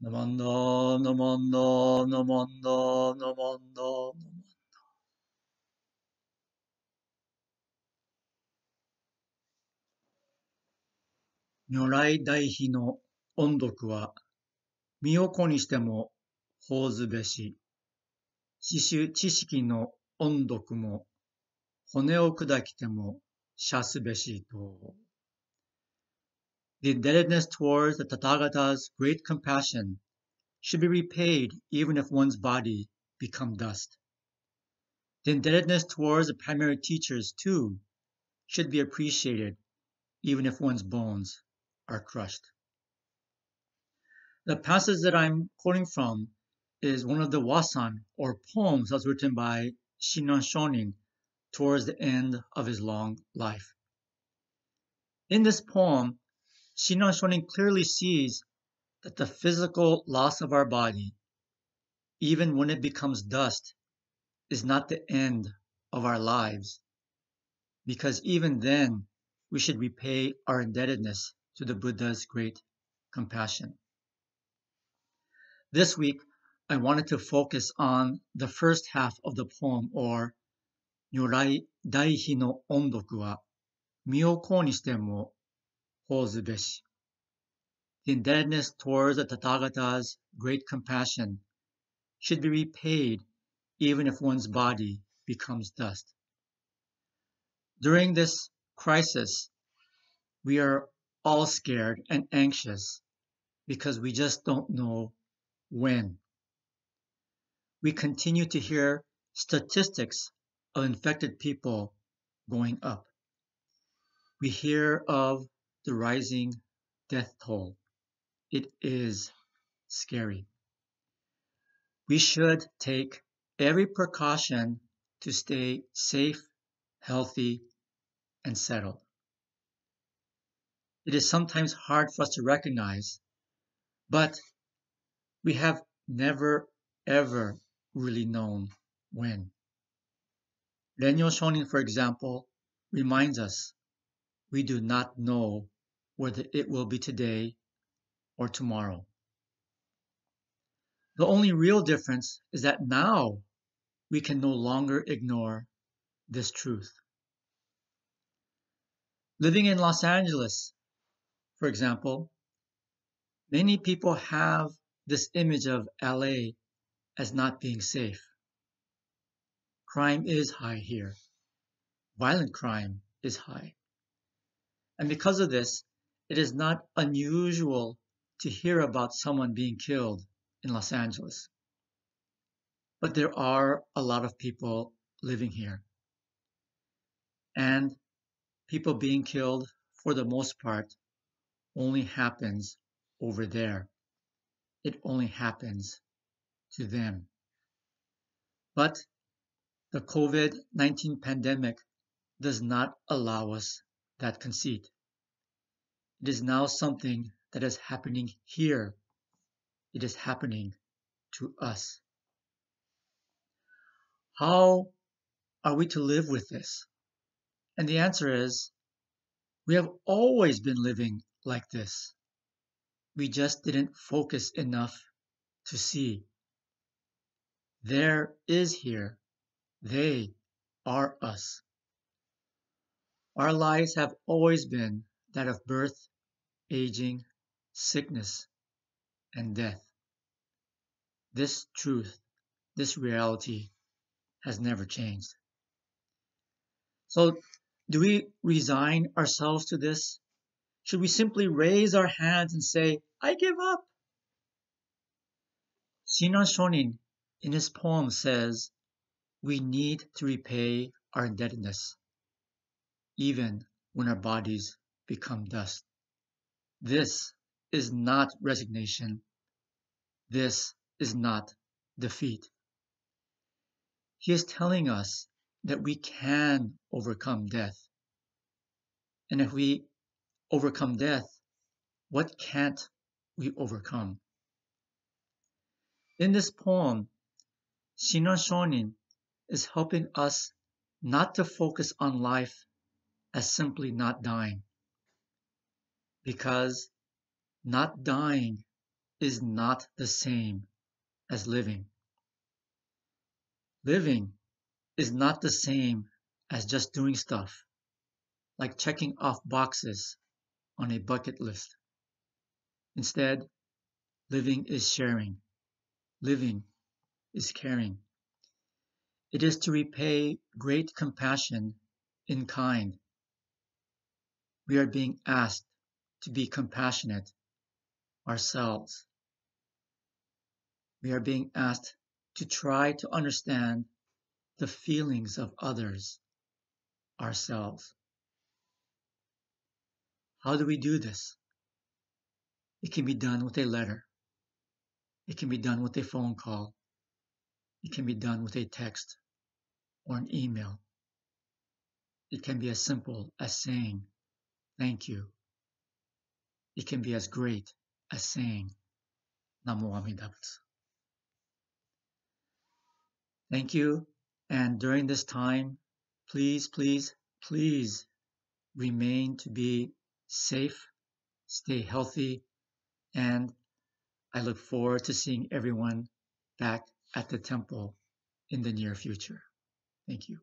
Namanda, namanda, namanda, namanda. 如来大悲の音読は、身を粉にしても法ずべし、知識の音読も、骨を砕きても謝すべしと。The indebtedness towards the Tathagata's great compassion should be repaid even if one's body become dust. The indebtedness towards the primary teachers, too, should be appreciated even if one's bones are crushed. The passage that I'm quoting from is one of the wasan, or poems, that was written by Shinran Shonin towards the end of his long life. In this poem, Shinran Shonin clearly sees that the physical loss of our body, even when it becomes dust, is not the end of our lives, because even then we should repay our indebtedness to the Buddha's great compassion. This week, I wanted to focus on the first half of the poem, or 如来大悲の音読は身を粉にしても法ずべし. The indebtedness towards the Tathagata's great compassion should be repaid even if one's body becomes dust. During this crisis, we are all scared and anxious because we just don't know when. We continue to hear statistics of infected people going up. We hear of the rising death toll. It is scary. We should take every precaution to stay safe, healthy, and settled. It is sometimes hard for us to recognize, but we have never, ever really known when. Renyo Shonin, for example, reminds us we do not know whether it will be today or tomorrow. The only real difference is that now we can no longer ignore this truth. Living in Los Angeles, for example, many people have this image of LA as not being safe. Crime is high here. Violent crime is high. And because of this, it is not unusual to hear about someone being killed in Los Angeles. But there are a lot of people living here. And people being killed, for the most part, only happens over there. It only happens to them. But the COVID-19 pandemic does not allow us that conceit. It is now something that is happening here. It is happening to us. How are we to live with this? And the answer is, we have always been living like this. We just didn't focus enough to see. There is here. They are us. Our lives have always been that of birth, aging, sickness, and death. This truth, this reality has never changed. So, do we resign ourselves to this? Should we simply raise our hands and say, I give up? Shinran Shonin, in his poem, says, we need to repay our indebtedness, even when our bodies become dust. This is not resignation. This is not defeat. He is telling us that we can overcome death. And if we overcome death, what can't we overcome? In this poem, Shinran Shonin is helping us not to focus on life as simply not dying, because not dying is not the same as living. Living is not the same as just doing stuff, like checking off boxes on a bucket list. Instead, living is sharing. Living is caring. It is to repay great compassion in kind. We are being asked to be compassionate ourselves. We are being asked to try to understand the feelings of others ourselves. How do we do this? It can be done with a letter. It can be done with a phone call. It can be done with a text or an email. It can be as simple as saying thank you. It can be as great as saying Namo Amida Butsu. Thank you. And during this time, please, please, please remain to be safe, stay healthy, and I look forward to seeing everyone back at the temple in the near future. Thank you.